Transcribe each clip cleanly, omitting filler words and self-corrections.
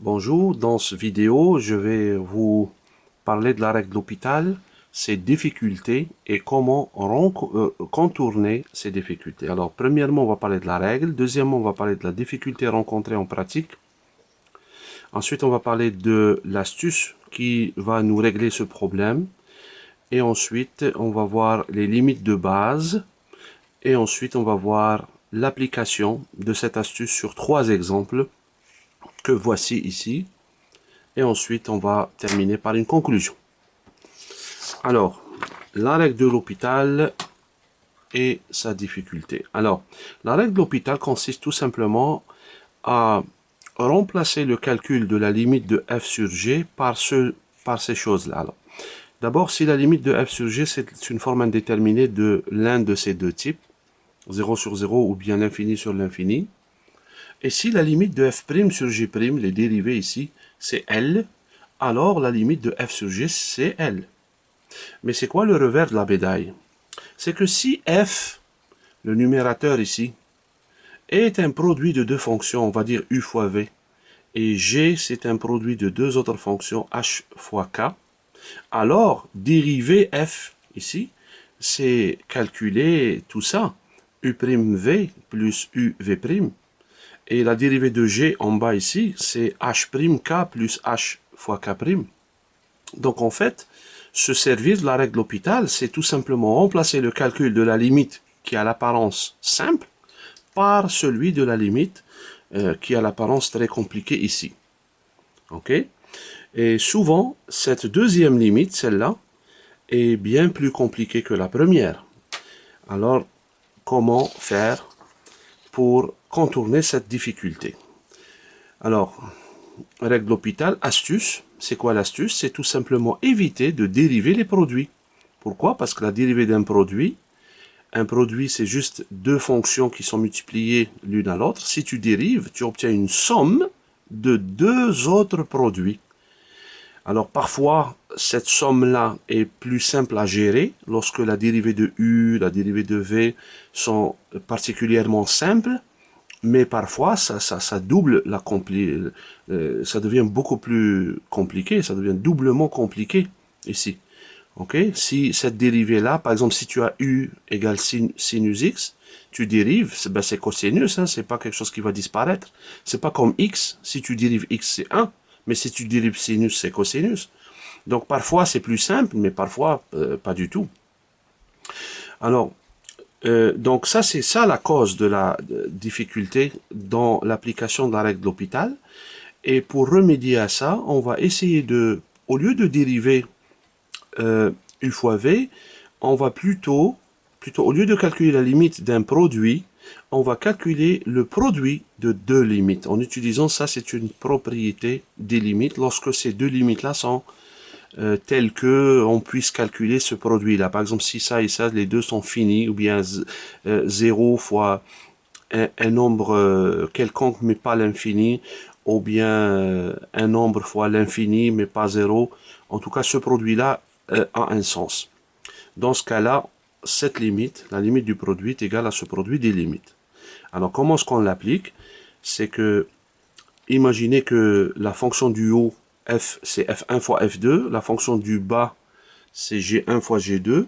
Bonjour, dans cette vidéo, je vais vous parler de la règle d'Hopital, ses difficultés et comment contourner ces difficultés. Alors, premièrement, on va parler de la règle. Deuxièmement, on va parler de la difficulté rencontrée en pratique. Ensuite, on va parler de l'astuce qui va nous régler ce problème. Et ensuite, on va voir les limites de base. Et ensuite, on va voir l'application de cette astuce sur 3 exemples que voici ici. Et ensuite, on va terminer par une conclusion. Alors, la règle de l'Hopital et sa difficulté. Alors, la règle de l'Hopital consiste tout simplement à remplacer le calcul de la limite de f sur g par ces choses-là. D'abord, si la limite de f sur g, c'est une forme indéterminée de l'un de ces deux types, 0 sur 0 ou bien l'infini sur l'infini, et si la limite de f' sur g', les dérivés ici, c'est L, alors la limite de f sur g, c'est L. Mais c'est quoi le revers de la médaille? C'est que si f, le numérateur ici, est un produit de deux fonctions, on va dire u fois v, et g, c'est un produit de deux autres fonctions, h fois k, alors dériver f, ici, c'est calculer tout ça, u'v plus uv', et la dérivée de g en bas ici, c'est h'k plus h fois k'. Donc en fait, se servir de la règle d'Hopital, c'est tout simplement remplacer le calcul de la limite qui a l'apparence simple par celui de la limite qui a l'apparence très compliquée ici. Ok? Et souvent, cette deuxième limite, celle-là, est bien plus compliquée que la première. Alors, comment faire pour contourner cette difficulté? Alors, règle d'Hopital, astuce. C'est quoi l'astuce? C'est tout simplement éviter de dériver les produits. Pourquoi? Parce que la dérivée d'un produit, un produit c'est juste deux fonctions qui sont multipliées l'une à l'autre. Si tu dérives, tu obtiens une somme de deux autres produits. Alors parfois, cette somme-là est plus simple à gérer lorsque la dérivée de U, la dérivée de V sont particulièrement simples. Mais parfois, ça double ça devient beaucoup plus compliqué, ça devient doublement compliqué ici. Ok? Si cette dérivée-là, par exemple, si tu as u égale sinus x, tu dérives, c'est cosinus, hein, c'est pas quelque chose qui va disparaître. C'est pas comme x, si tu dérives x, c'est 1, mais si tu dérives sinus, c'est cosinus. Donc parfois, c'est plus simple, mais parfois, pas du tout. Alors, donc ça, c'est ça la cause de la difficulté dans l'application de la règle d'Hopital. Et pour remédier à ça, on va essayer de, au lieu de dériver u fois v, on va plutôt, au lieu de calculer la limite d'un produit, on va calculer le produit de deux limites. En utilisant ça, c'est une propriété des limites lorsque ces deux limites-là sont tel que on puisse calculer ce produit-là. Par exemple, si ça et ça, les deux sont finis, ou bien 0 fois un nombre quelconque, mais pas l'infini, ou bien un nombre fois l'infini, mais pas 0. En tout cas, ce produit-là a un sens. Dans ce cas-là, cette limite, la limite du produit, est égale à ce produit des limites. Alors, comment est-ce qu'on l'applique? C'est que, imaginez que la fonction du haut, f, c'est f1 fois f2. La fonction du bas, c'est g1 fois g2.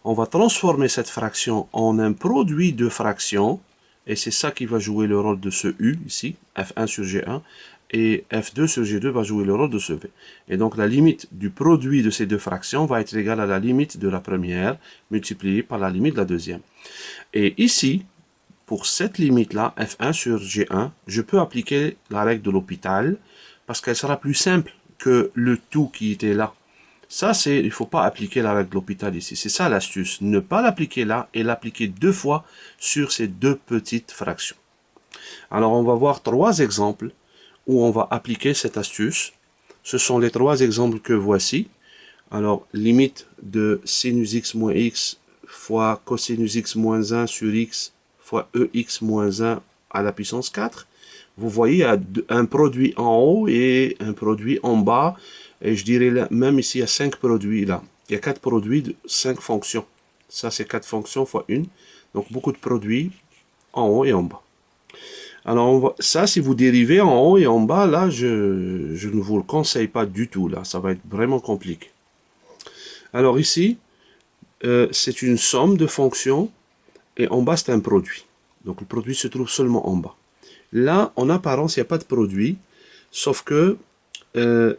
On va transformer cette fraction en un produit de fractions. Et c'est ça qui va jouer le rôle de ce u, ici, f1 sur g1. Et f2 sur g2 va jouer le rôle de ce v. Et donc la limite du produit de ces deux fractions va être égale à la limite de la première, multipliée par la limite de la deuxième. Et ici, pour cette limite-là, f1 sur g1, je peux appliquer la règle de l'Hopital, parce qu'elle sera plus simple que le tout qui était là. Ça, il ne faut pas appliquer la règle de l'Hopital ici. C'est ça l'astuce. Ne pas l'appliquer là et l'appliquer deux fois sur ces deux petites fractions. Alors, on va voir trois exemples où on va appliquer cette astuce. Ce sont les trois exemples que voici. Alors, limite de sinus x moins x fois cosinus x moins 1 sur x fois ex moins 1 à la puissance 4. Vous voyez, il y a un produit en haut et un produit en bas. Et je dirais là, même ici, il y a 5 produits là. Il y a 4 produits de 5 fonctions. Ça, c'est 4 fonctions fois 1. Donc, beaucoup de produits en haut et en bas. Alors, ça, si vous dérivez en haut et en bas, là, je ne vous le conseille pas du tout. Là, ça va être vraiment compliqué. Alors ici, c'est une somme de fonctions et en bas, c'est un produit. Donc, le produit se trouve seulement en bas. Là, en apparence, il n'y a pas de produit, sauf que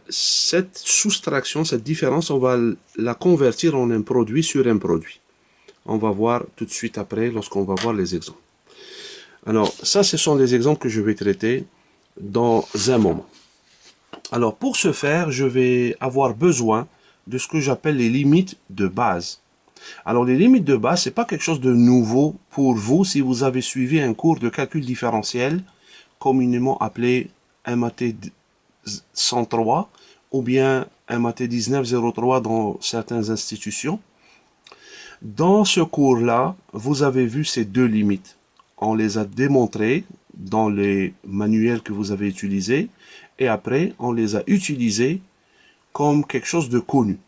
cette soustraction, cette différence, on va la convertir en un produit sur un produit. On va voir tout de suite après lorsqu'on va voir les exemples. Alors, ça, ce sont les exemples que je vais traiter dans un moment. Alors, pour ce faire, je vais avoir besoin de ce que j'appelle les limites de base. Alors, les limites de base, ce n'est pas quelque chose de nouveau pour vous si vous avez suivi un cours de calcul différentiel, communément appelé MAT 103 ou bien MAT 1903 dans certaines institutions. Dans ce cours-là, vous avez vu ces deux limites. On les a démontrées dans les manuels que vous avez utilisés et après, on les a utilisées comme quelque chose de connu.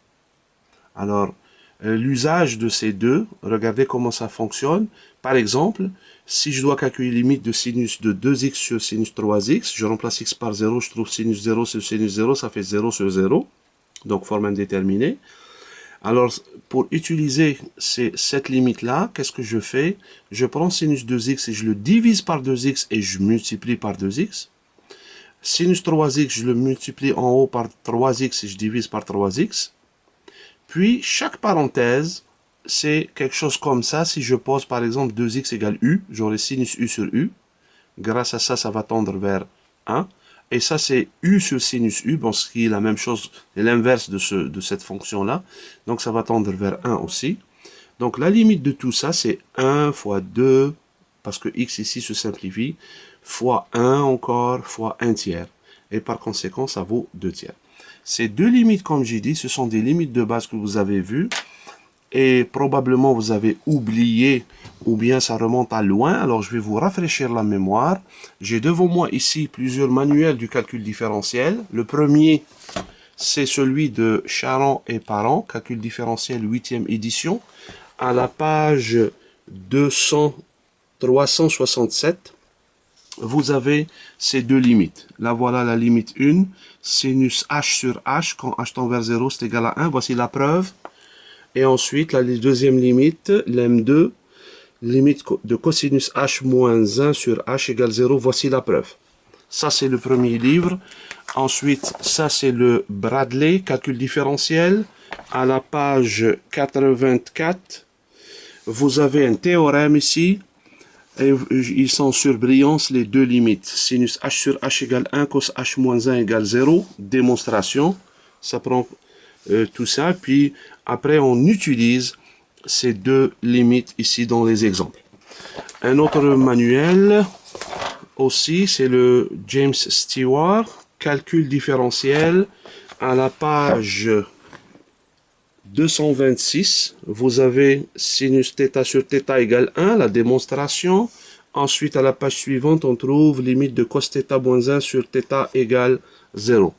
Alors, l'usage de ces deux, regardez comment ça fonctionne. Par exemple, si je dois calculer la limite de sinus de 2x sur sinus 3x, je remplace x par 0, je trouve sinus 0 sur sinus 0, ça fait 0 sur 0, donc forme indéterminée. Alors, pour utiliser cette limite-là, qu'est-ce que je fais? Je prends sinus 2x et je le divise par 2x et je multiplie par 2x. Sinus 3x, je le multiplie en haut par 3x et je divise par 3x. Puis, chaque parenthèse, c'est quelque chose comme ça. Si je pose par exemple 2x égale u, j'aurai sinus u sur u. Grâce à ça, ça va tendre vers 1. Et ça, c'est u sur sinus u, bon, ce qui est la même chose, l'inverse de cette fonction-là. Donc, ça va tendre vers 1 aussi. Donc, la limite de tout ça, c'est 1 fois 2, parce que x ici se simplifie, fois 1 encore, fois 1 tiers. Et par conséquent, ça vaut 2 tiers. Ces deux limites, comme j'ai dit, ce sont des limites de base que vous avez vues. Et probablement vous avez oublié ou bien ça remonte à loin. Alors je vais vous rafraîchir la mémoire. J'ai devant moi ici plusieurs manuels du calcul différentiel. Le premier, c'est celui de Charan et Parent, calcul différentiel 8e édition, à la page 367. Vous avez ces deux limites. Là, voilà la limite 1, sinus h sur h, quand h tend vers 0, c'est égal à 1. Voici la preuve. Et ensuite, la deuxième limite, l'm2, limite de cosinus h moins 1 sur h égale 0. Voici la preuve. Ça, c'est le premier livre. Ensuite, ça, c'est le Bradley, calcul différentiel. À la page 84, vous avez un théorème ici. Et ils sont sur brillance, les deux limites. Sinus h sur h égale 1, cos h moins 1 égale 0. Démonstration. Ça prend tout ça. Puis, après, on utilise ces deux limites ici dans les exemples. Un autre manuel aussi, c'est le James Stewart, calcul différentiel. À la page 226, vous avez sinus θ sur θ égale 1, la démonstration. Ensuite, à la page suivante, on trouve limite de cos θ moins 1 sur θ égale 0.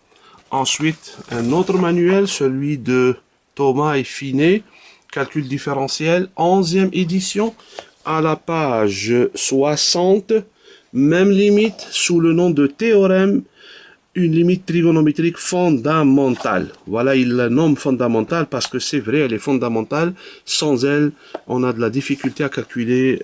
Ensuite, un autre manuel, celui de Thomas et Finet, calcul différentiel, 11e édition, à la page 60, même limite, sous le nom de théorème, une limite trigonométrique fondamentale. Voilà, il la nomme fondamentale parce que c'est vrai, elle est fondamentale. Sans elle, on a de la difficulté à calculer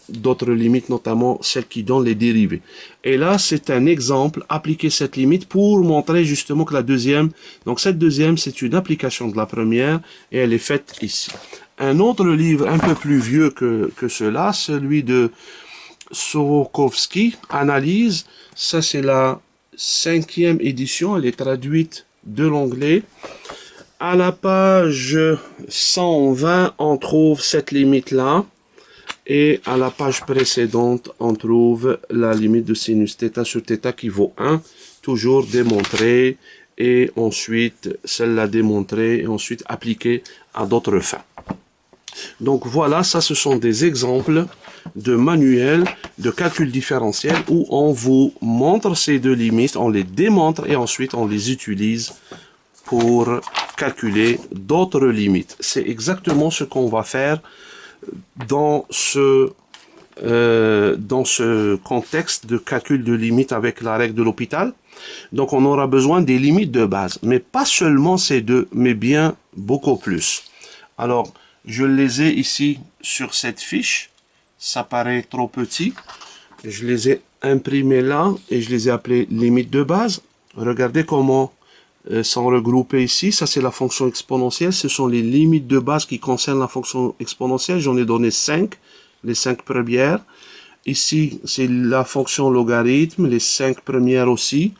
d'autres limites, notamment celles qui donnent les dérivées. Et là, c'est un exemple, appliquer cette limite pour montrer justement que la deuxième, donc cette deuxième, c'est une application de la première et elle est faite ici. Un autre livre un peu plus vieux que cela, celui de Sorokovsky, Analyse, ça c'est la 5e édition, elle est traduite de l'anglais. À la page 120, on trouve cette limite-là. Et à la page précédente, on trouve la limite de sinus θ sur θ qui vaut 1. Toujours démontrée. Et ensuite, celle-là démontrée. Et ensuite, appliquée à d'autres fins. Donc voilà, ça ce sont des exemples de manuels de calcul différentiel où on vous montre ces deux limites, on les démontre et ensuite on les utilise pour calculer d'autres limites. C'est exactement ce qu'on va faire dans ce dans ce contexte de calcul de limite avec la règle de l'hôpital. Donc on aura besoin des limites de base, mais pas seulement ces deux, mais bien beaucoup plus. Alors, je les ai ici sur cette fiche. Ça paraît trop petit. Je les ai imprimés là et je les ai appelés limites de base. Regardez comment sont regroupés ici. Ça, c'est la fonction exponentielle. Ce sont les limites de base qui concernent la fonction exponentielle. J'en ai donné 5, les 5 premières. Ici, c'est la fonction logarithme, les 5 premières aussi.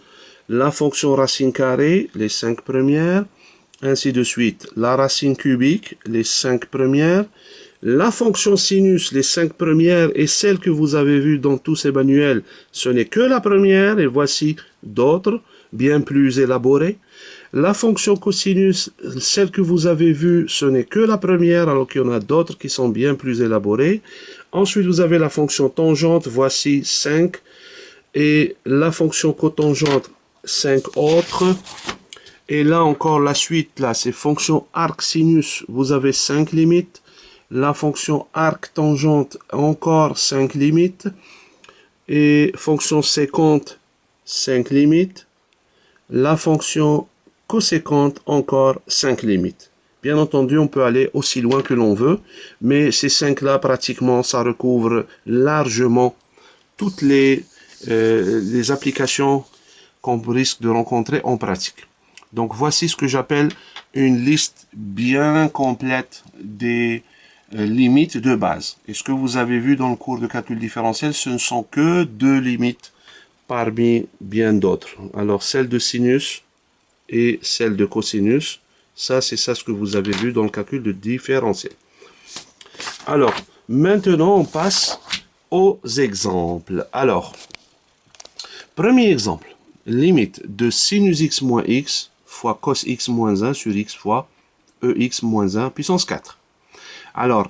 La fonction racine carrée, les 5 premières. Ainsi de suite. La racine cubique, les 5 premières. La fonction sinus, les 5 premières, et celle que vous avez vue dans tous ces manuels, ce n'est que la première, et voici d'autres, bien plus élaborées. La fonction cosinus, celle que vous avez vue, ce n'est que la première, alors qu'il y en a d'autres qui sont bien plus élaborées. Ensuite, vous avez la fonction tangente, voici 5, et la fonction cotangente, 5 autres. Et là encore, la suite, là, c'est fonction arc-sinus, vous avez 5 limites. La fonction arc-tangente, encore 5 limites. Et fonction sécante, 5 limites. La fonction coséquente, encore 5 limites. Bien entendu, on peut aller aussi loin que l'on veut, mais ces 5-là, pratiquement, ça recouvre largement toutes les applications qu'on risque de rencontrer en pratique. Donc, voici ce que j'appelle une liste bien complète des limites de base. Et ce que vous avez vu dans le cours de calcul différentiel, ce ne sont que 2 limites parmi bien d'autres. Alors, celle de sinus et celle de cosinus, ça, c'est ça ce que vous avez vu dans le calcul de différentiel. Alors, maintenant, on passe aux exemples. Alors, premier exemple, limite de sinus x moins x fois cos x moins 1 sur x fois ex moins 1 puissance 4. Alors,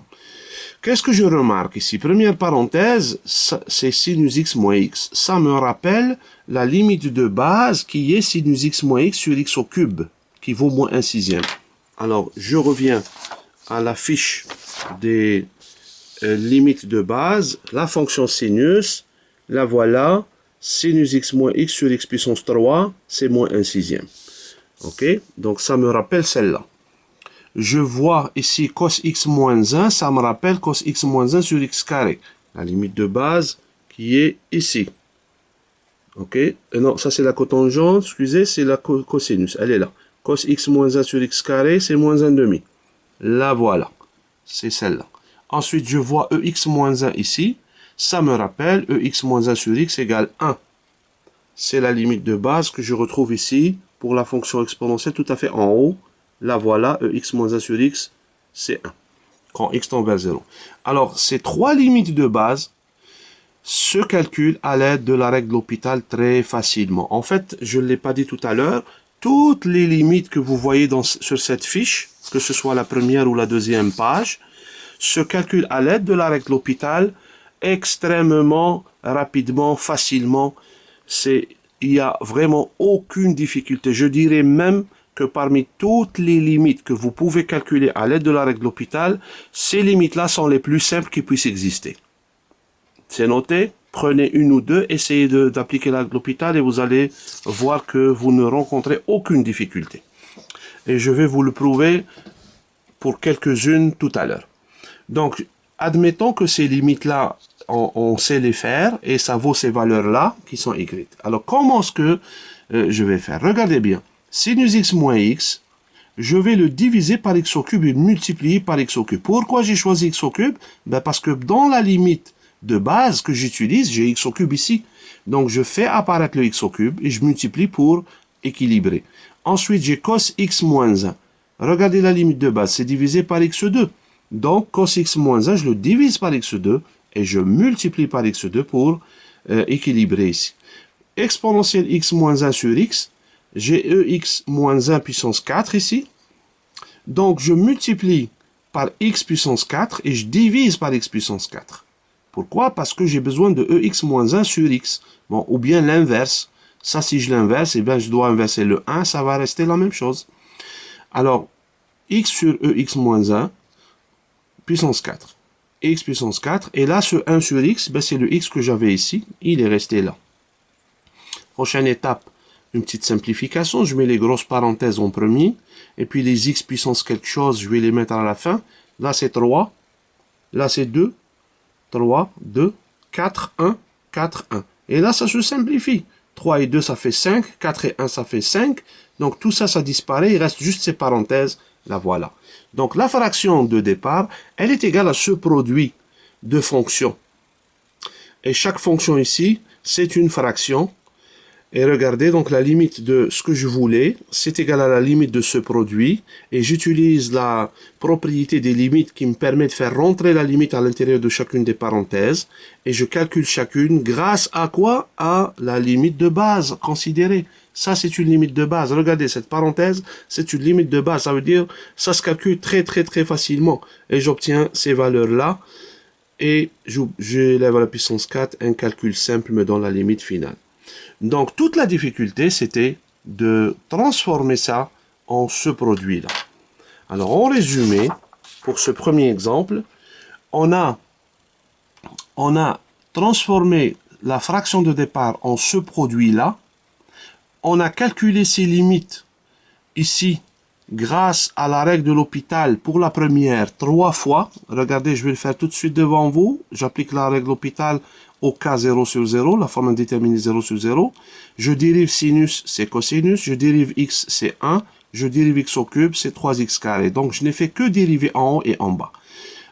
qu'est-ce que je remarque ici? Première parenthèse, c'est sinus x moins x. Ça me rappelle la limite de base qui est sinus x moins x sur x au cube, qui vaut moins 1 sixième. Alors, je reviens à la fiche des limites de base. La fonction sinus, la voilà. Sinus x moins x sur x puissance 3, c'est moins 1 sixième. Ok? Donc, ça me rappelle celle-là. Je vois ici cos x moins 1, ça me rappelle cos x moins 1 sur x carré. La limite de base qui est ici. Ok? Non, ça c'est la cotangente, excusez, c'est la cosinus. Elle est là. Cos x moins 1 sur x carré, c'est moins 1 demi. La voilà. C'est celle-là. Ensuite, je vois ex moins 1 ici. Ça me rappelle ex moins 1 sur x égale 1. C'est la limite de base que je retrouve ici pour la fonction exponentielle tout à fait en haut. La voilà, ex moins 1 sur x, c'est 1, quand x tend vers 0. Alors, ces 3 limites de base se calculent à l'aide de la règle de l'hôpital très facilement. En fait, je ne l'ai pas dit tout à l'heure, toutes les limites que vous voyez sur cette fiche, que ce soit la première ou la deuxième page, se calculent à l'aide de la règle de l'hôpital extrêmement rapidement, facilement. Il n'y a vraiment aucune difficulté. Je dirais même que parmi toutes les limites que vous pouvez calculer à l'aide de la règle de l'hôpital, ces limites-là sont les plus simples qui puissent exister. C'est noté, prenez une ou deux, essayez d'appliquer la règle de l'hôpital et vous allez voir que vous ne rencontrez aucune difficulté. Et je vais vous le prouver pour quelques-unes tout à l'heure. Donc, admettons que ces limites-là, on sait les faire et ça vaut ces valeurs-là qui sont écrites. Alors, comment est-ce que je vais faire? Regardez bien. Sinus x moins x, je vais le diviser par x au cube et multiplier par x au cube. Pourquoi j'ai choisi x au cube? Ben parce que dans la limite de base que j'utilise, j'ai x au cube ici. Donc, je fais apparaître le x au cube et je multiplie pour équilibrer. Ensuite, j'ai cos x moins 1. Regardez la limite de base, c'est divisé par x2. Donc, cos x moins 1, je le divise par x2 et je multiplie par x2 pour équilibrer ici. Exponentielle x moins 1 sur x, j'ai ex moins 1 puissance 4 ici. Donc, je multiplie par x puissance 4 et je divise par x puissance 4. Pourquoi? Parce que j'ai besoin de ex moins 1 sur x. Bon, ou bien l'inverse. Ça, si je l'inverse, eh bien, je dois inverser le 1, ça va rester la même chose. Alors, x sur ex moins 1, puissance 4. x puissance 4. Et là, ce 1 sur x, ben, c'est le x que j'avais ici. Il est resté là. Prochaine étape, une petite simplification. Je mets les grosses parenthèses en premier. Et puis les x puissance quelque chose, je vais les mettre à la fin. Là, c'est 3. Là, c'est 2. 3, 2, 4, 1, 4, 1. Et là, ça se simplifie. 3 et 2, ça fait 5. 4 et 1, ça fait 5. Donc, tout ça, ça disparaît. Il reste juste ces parenthèses. Là, voilà. Donc, la fraction de départ, elle est égale à ce produit de fonctions. Et chaque fonction ici, c'est une fraction. Et regardez, donc la limite de ce que je voulais, c'est égal à la limite de ce produit. Et j'utilise la propriété des limites qui me permet de faire rentrer la limite à l'intérieur de chacune des parenthèses. Et je calcule chacune grâce à quoi? À la limite de base considérée. Ça, c'est une limite de base. Regardez, cette parenthèse, c'est une limite de base. Ça veut dire, ça se calcule très facilement. Et j'obtiens ces valeurs-là. Et j'élève à la puissance 4. Un calcul simple me donne la limite finale. Donc, toute la difficulté, c'était de transformer ça en ce produit-là. Alors, en résumé, pour ce premier exemple, on a transformé la fraction de départ en ce produit-là. On a calculé ses limites ici grâce à la règle de l'hôpital pour la première 3 fois. Regardez, je vais le faire tout de suite devant vous. J'applique la règle de l'hôpital au cas 0 sur 0, la forme indéterminée 0 sur 0. Je dérive sinus, c'est cosinus. Je dérive x, c'est 1. Je dérive x au cube, c'est 3x carré. Donc, je n'ai fait que dériver en haut et en bas.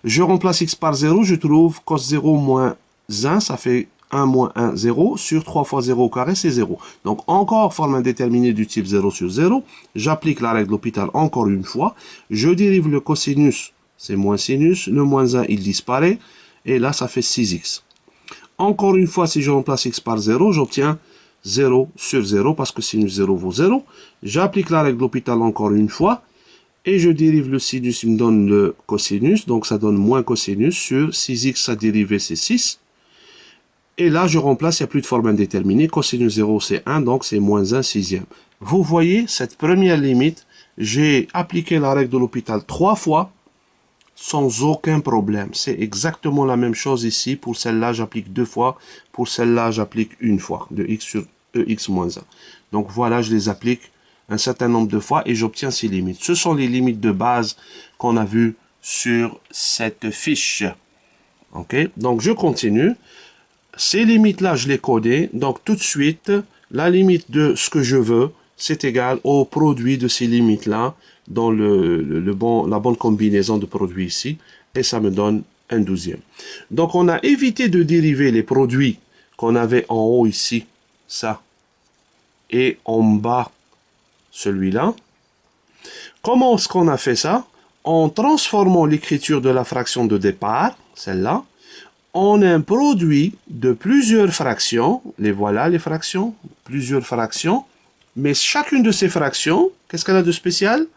Je remplace x par 0, je trouve cos 0 moins 1, ça fait 1 moins 1, 0, sur 3 fois 0 au carré, c'est 0. Donc, encore forme indéterminée du type 0 sur 0. J'applique la règle de l'hôpital encore une fois. Je dérive le cosinus, c'est moins sinus. Le moins 1, il disparaît. Et là, ça fait 6x. Encore une fois, si je remplace x par 0, j'obtiens 0 sur 0, parce que sinus 0 vaut 0. J'applique la règle de l'hôpital encore une fois. Et je dérive le sinus, il me donne le cosinus. Donc, ça donne moins cosinus sur 6x à dériver, c'est 6. Et là, je remplace, il n'y a plus de forme indéterminée. Cosinus 0, c'est 1, donc c'est moins 1 sixième. Vous voyez, cette première limite, j'ai appliqué la règle de l'hôpital 3 fois, sans aucun problème. C'est exactement la même chose ici. Pour celle-là, j'applique 2 fois. Pour celle-là, j'applique une fois, de x sur ex moins 1. Donc voilà, je les applique un certain nombre de fois et j'obtiens ces limites. Ce sont les limites de base qu'on a vues sur cette fiche. OK? Donc je continue. Ces limites-là, je les codais. Donc tout de suite, la limite de ce que je veux, c'est égal au produit de ces limites-là dans la bonne combinaison de produits ici. Et ça me donne un 12e. Donc on a évité de dériver les produits qu'on avait en haut ici, ça, et en bas, celui-là. Comment est-ce qu'on a fait ça? En transformant l'écriture de la fraction de départ, celle-là, en un produit de plusieurs fractions. Les voilà, les fractions, plusieurs fractions. Mais chacune de ces fractions, qu'est-ce qu'elle a de spécial?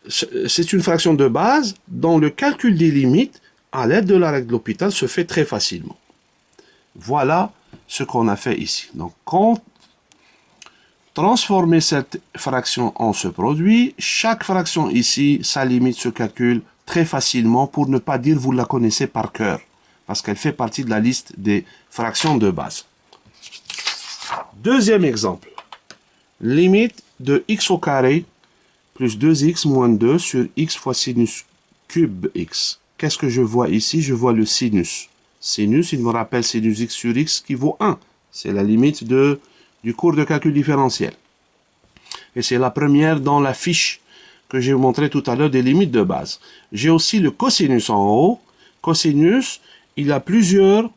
C'est une fraction de base dont le calcul des limites, à l'aide de la règle de l'hôpital, se fait très facilement. Voilà ce qu'on a fait ici. Donc, transformer cette fraction en ce produit. Chaque fraction ici, sa limite se calcule très facilement, pour ne pas dire vous la connaissez par cœur, parce qu'elle fait partie de la liste des fractions de base. Deuxième exemple. Limite de x au carré plus 2x moins 2 sur x fois sinus cube x. Qu'est-ce que je vois ici? Je vois le sinus. Sinus, il me rappelle sinus x sur x qui vaut 1. C'est la limite du cours de calcul différentiel. Et c'est la première dans la fiche que j'ai montré tout à l'heure des limites de base. J'ai aussi le cosinus en haut. Cosinus, il y a plusieurs,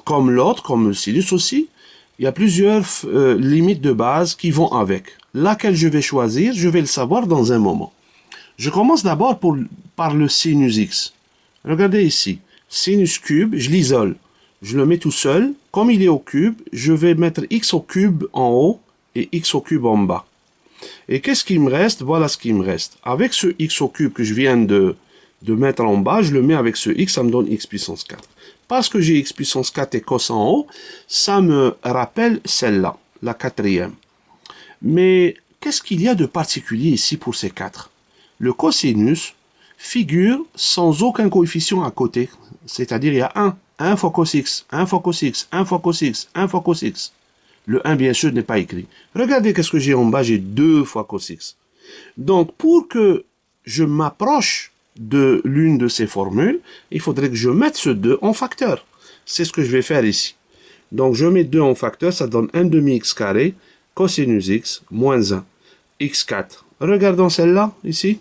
comme l'autre, comme le sinus aussi, il y a plusieurs limites de base qui vont avec. Laquelle je vais choisir, je vais le savoir dans un moment. Je commence d'abord par le sinus x. Regardez ici. Sinus cube, je l'isole. Je le mets tout seul. Comme il est au cube, je vais mettre x au cube en haut et x au cube en bas. Et qu'est-ce qui me reste? Voilà ce qui me reste. Avec ce x au cube que je viens de mettre en bas, je le mets avec ce x, ça me donne x puissance 4. Parce que j'ai x puissance 4 et cos en haut, ça me rappelle celle-là, la quatrième. Mais qu'est-ce qu'il y a de particulier ici pour ces 4? Le cosinus figure sans aucun coefficient à côté. C'est-à-dire, il y a 1 fois cos x, 1 fois cos x, 1 fois cos x, 1 fois cos x. Le 1, bien sûr, n'est pas écrit. Regardez qu'est-ce que j'ai en bas, j'ai 2 fois cos x. Donc, pour que je m'approche de l'une de ces formules, il faudrait que je mette ce 2 en facteur. C'est ce que je vais faire ici. Donc, je mets 2 en facteur, ça donne 1 demi x carré, cosinus x, moins 1, x4. Regardons celle-là, ici.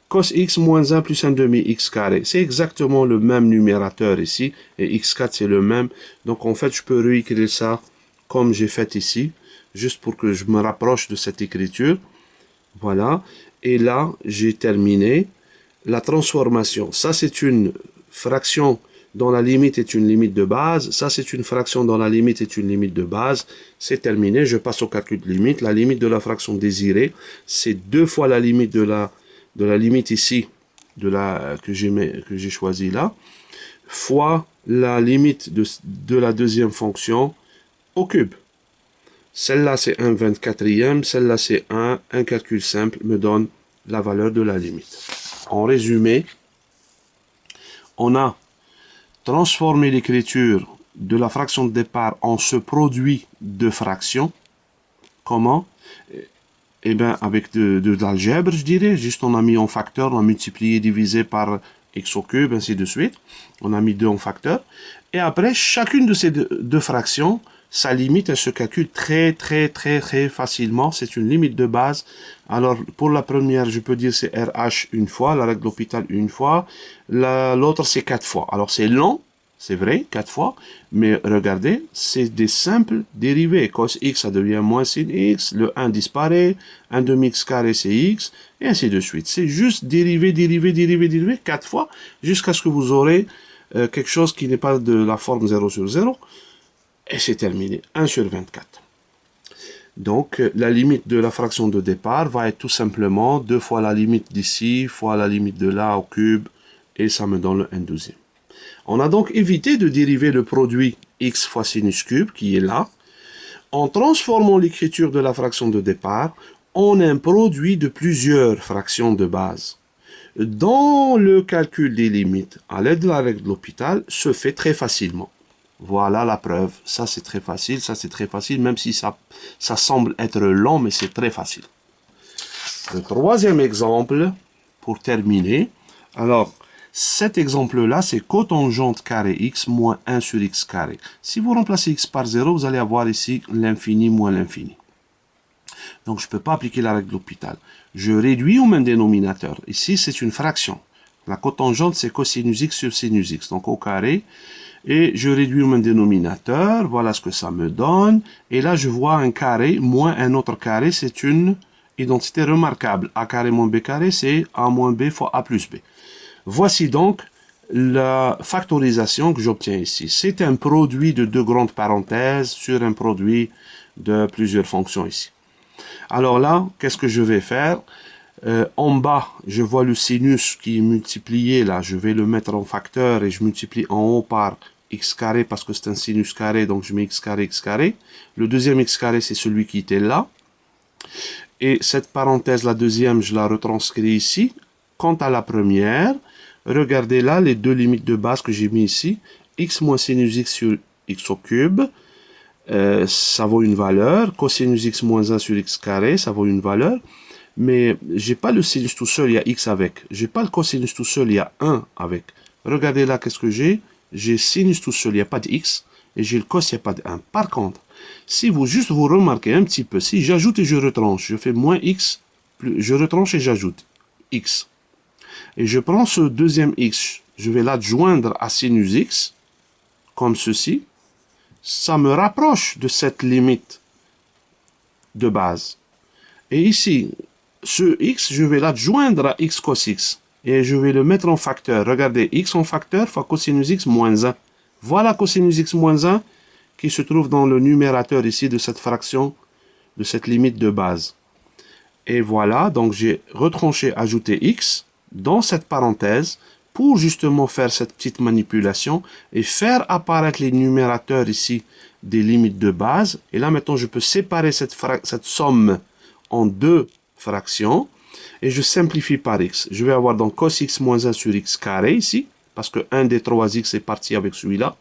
Cos x moins 1 plus 1 demi x carré. C'est exactement le même numérateur ici, et x4 c'est le même. Donc, en fait, je peux réécrire ça comme j'ai fait ici, juste pour que je me rapproche de cette écriture. Voilà. Et là, j'ai terminé la transformation. Ça, c'est une fraction dont la limite est une limite de base. Ça, c'est une fraction dont la limite est une limite de base. C'est terminé. Je passe au calcul de limite. La limite de la fraction désirée, c'est 2 fois la limite de la limite ici, que j'ai choisi là, fois la limite de la deuxième fonction au cube. Celle-là, c'est 1/24e. Celle-là, c'est 1. Un calcul simple me donne la valeur de la limite. En résumé, on a transformé l'écriture de la fraction de départ en ce produit de fractions. Comment? Eh bien, avec de l'algèbre, je dirais. Juste, on a mis en facteur, on a multiplié, divisé par x au cube, ainsi de suite. On a mis 2 en facteur. Et après, chacune de ces deux fractions, sa limite, elle se calcule très facilement. C'est une limite de base. Alors, pour la première, je peux dire c'est RH une fois, la règle de l'hôpital une fois. L'autre, c'est 4 fois. Alors, c'est long, c'est vrai, 4 fois. Mais regardez, c'est des simples dérivés. Cos x, ça devient moins sin x. Le 1 disparaît. 1 demi x carré, c'est x. Et ainsi de suite. C'est juste dérivé, 4 fois, jusqu'à ce que vous aurez quelque chose qui n'est pas de la forme 0 sur 0. Et c'est terminé, 1 sur 24. Donc, la limite de la fraction de départ va être tout simplement 2 fois la limite d'ici, fois la limite de là au cube, et ça me donne le 1/12. On a donc évité de dériver le produit x fois sinus cube, qui est là, en transformant l'écriture de la fraction de départ en un produit de plusieurs fractions de base. Dans le calcul des limites, à l'aide de la règle de l'hôpital, se fait très facilement. Voilà la preuve. Ça, c'est très facile, même si ça semble être long, mais c'est très facile. Le troisième exemple, pour terminer. Alors, cet exemple-là, c'est cotangente carré x moins 1 sur x carré. Si vous remplacez x par 0, vous allez avoir ici l'infini moins l'infini. Donc, je ne peux pas appliquer la règle de l'hôpital. Je réduis au même dénominateur. Ici, c'est une fraction. La cotangente, c'est cosinus x sur sinus x. Donc, au carré. Et je réduis au même dénominateur. Voilà ce que ça me donne. Et là, je vois un carré moins un autre carré. C'est une identité remarquable. A carré moins b carré, c'est a moins b fois a plus b. Voici donc la factorisation que j'obtiens ici. C'est un produit de deux grandes parenthèses sur un produit de plusieurs fonctions ici. Alors là, qu'est-ce que je vais faire? En bas, je vois le sinus qui est multiplié. Là, je vais le mettre en facteur et je multiplie en haut par x carré parce que c'est un sinus carré, donc je mets x carré, x carré. Le deuxième x carré, c'est celui qui était là. Et cette parenthèse, la deuxième, je la retranscris ici. Quant à la première, regardez là les deux limites de base que j'ai mis ici. X moins sinus x sur x au cube, ça vaut une valeur. Cosinus x moins 1 sur x carré, ça vaut une valeur. Mais j'ai pas le sinus tout seul, il y a x avec. J'ai pas le cosinus tout seul, il y a 1 avec. Regardez là, qu'est-ce que j'ai? J'ai sinus tout seul, il n'y a pas de x. Et j'ai le cos, il n'y a pas de 1. Par contre, si vous remarquez un petit peu, si j'ajoute et je retranche, je fais moins x, je retranche et j'ajoute x. Et je prends ce deuxième x, je vais l'adjoindre à sinus x, comme ceci. Ça me rapproche de cette limite de base. Et ici, ce x, je vais l'adjoindre à x cos x. Et je vais le mettre en facteur. Regardez, x en facteur fois cosinus x moins 1. Voilà cosinus x moins 1 qui se trouve dans le numérateur ici de cette fraction, de cette limite de base. Et voilà, donc j'ai retranché, ajouté x dans cette parenthèse pour justement faire cette petite manipulation et faire apparaître les numérateurs ici des limites de base. Et là, maintenant, je peux séparer cette somme en deux fractions. et je simplifie par x. Je vais avoir donc cos x moins 1 sur x carré ici, parce que 1 des 3x est parti avec celui-là.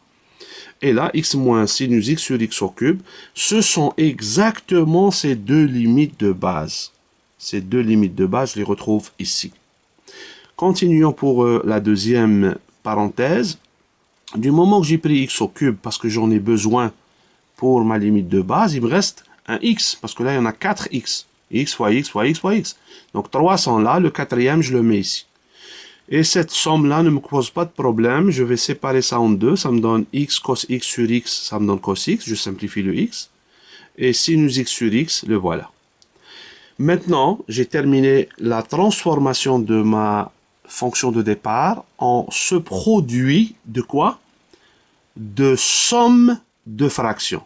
Et là, x moins sinus x sur x au cube, ce sont exactement ces deux limites de base. Ces deux limites de base, je les retrouve ici. Continuons pour la deuxième parenthèse. Du moment que j'ai pris x au cube, parce que j'en ai besoin pour ma limite de base, il me reste un x, parce que là, il y en a 4x. X fois x fois x fois x. Donc 3 sont là, le quatrième, je le mets ici. Et cette somme-là ne me pose pas de problème. Je vais séparer ça en deux. Ça me donne x cos x sur x, ça me donne cos x. Je simplifie le x. Et sinus x sur x, le voilà. Maintenant, j'ai terminé la transformation de ma fonction de départ en ce produit de quoi? De somme de fractions.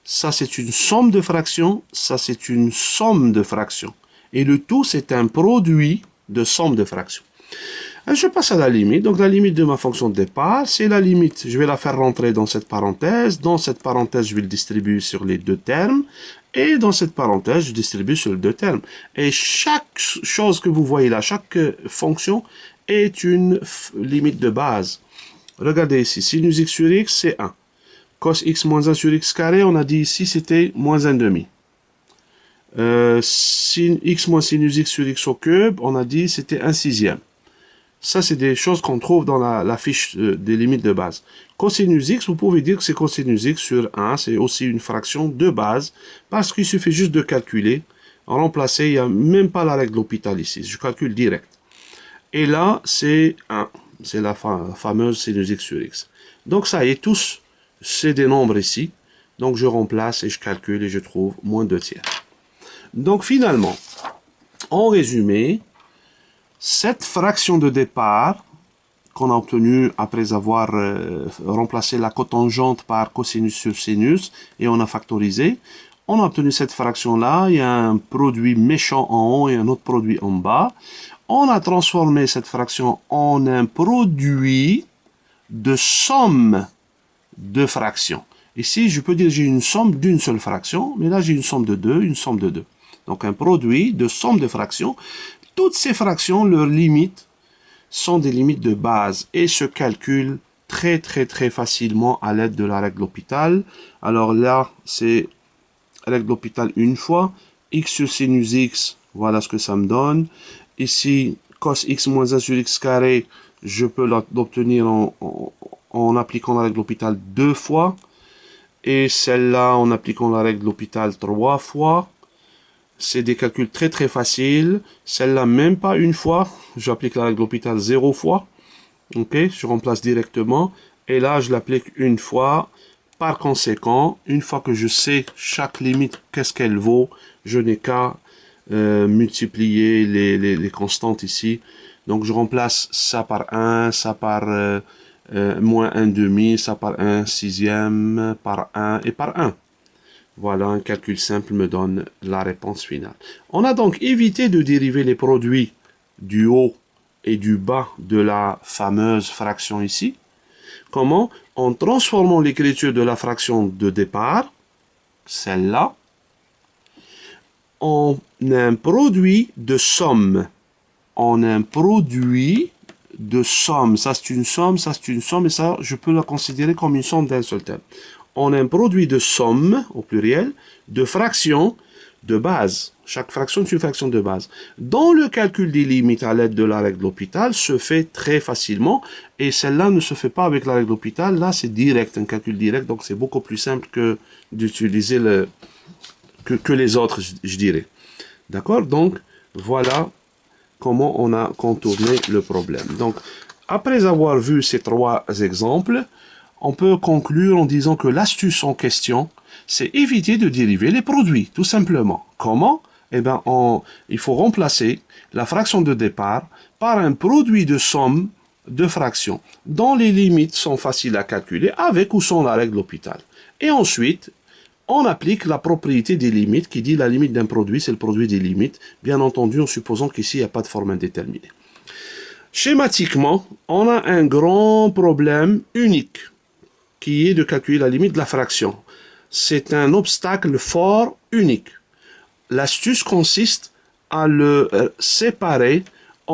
Ça, c'est une somme de fractions. Ça, c'est une somme de fractions. Et le tout, c'est un produit de somme de fractions. Je passe à la limite. Donc, la limite de ma fonction de départ, c'est la limite. Je vais la faire rentrer dans cette parenthèse. Dans cette parenthèse, je vais le distribuer sur les deux termes. Et dans cette parenthèse, je distribue sur les deux termes. Et chaque chose que vous voyez là, chaque fonction est une limite de base. Regardez ici, sinus x sur x, c'est 1. Cos x moins 1 sur x carré, on a dit ici, c'était moins 1 demi. Sin x moins sinus x sur x au cube, on a dit c'était 1 sixième. Ça, c'est des choses qu'on trouve dans la fiche des limites de base. Cosinus x, vous pouvez dire que c'est cosinus x sur 1. C'est aussi une fraction de base parce qu'il suffit juste de calculer. Remplacer, il n'y a même pas la règle de l'hôpital ici. Je calcule direct. Et là, c'est 1. C'est la fameuse sinus x sur x. Donc, ça y est, tous, c'est des nombres ici. Donc, je remplace et je calcule et je trouve moins 2 tiers. Donc, finalement, en résumé, cette fraction de départ qu'on a obtenue après avoir remplacé la cotangente par cosinus sur sinus et on a factorisé, on a obtenu cette fraction-là, il y a un produit méchant en haut et un autre produit en bas. On a transformé cette fraction en un produit de somme de fractions. Ici, je peux dire que j'ai une somme d'une seule fraction, mais là j'ai une somme de deux, une somme de deux. Donc un produit de somme de fractions. Toutes ces fractions, leurs limites, sont des limites de base et se calculent très facilement à l'aide de la règle de l'hôpital. Alors là, c'est règle de l'hôpital une fois. X sur sinus x, voilà ce que ça me donne. Ici, cos x moins 1 sur x carré, je peux l'obtenir en appliquant la règle de l'hôpital deux fois. Et celle-là, en appliquant la règle de l'hôpital trois fois. C'est des calculs très faciles. Celle-là, même pas une fois. J'applique la règle de l'hôpital 0 fois. Ok, je remplace directement. Et là, je l'applique une fois. Par conséquent, une fois que je sais chaque limite, qu'est-ce qu'elle vaut, je n'ai qu'à multiplier les constantes ici. Donc, je remplace ça par 1, ça par moins 1 demi, ça par 1 sixième, par 1 et par 1. Voilà, un calcul simple me donne la réponse finale. On a donc évité de dériver les produits du haut et du bas de la fameuse fraction ici. Comment? En transformant l'écriture de la fraction de départ, celle-là, en un produit de somme. En un produit de somme. Ça, c'est une somme, ça, c'est une somme, et ça, je peux la considérer comme une somme d'un seul terme. On a un produit de somme, au pluriel, de fractions de base. Chaque fraction est une fraction de base. Dans le calcul des limites à l'aide de la règle de l'hôpital, se fait très facilement. Et celle-là ne se fait pas avec la règle de l'hôpital. Là, c'est direct, un calcul direct. Donc, c'est beaucoup plus simple que d'utiliser que les autres, je dirais. D'accord? Donc, voilà comment on a contourné le problème. Donc, après avoir vu ces trois exemples, on peut conclure en disant que l'astuce en question, c'est éviter de dériver les produits, tout simplement. Comment? Eh bien, il faut remplacer la fraction de départ par un produit de somme de fractions, dont les limites sont faciles à calculer avec ou sans la règle de l'hôpital. Et ensuite, on applique la propriété des limites, qui dit la limite d'un produit, c'est le produit des limites, bien entendu en supposant qu'ici, il n'y a pas de forme indéterminée. Schématiquement, on a un grand problème unique, qui est de calculer la limite de la fraction. C'est un obstacle fort unique. L'astuce consiste à le séparer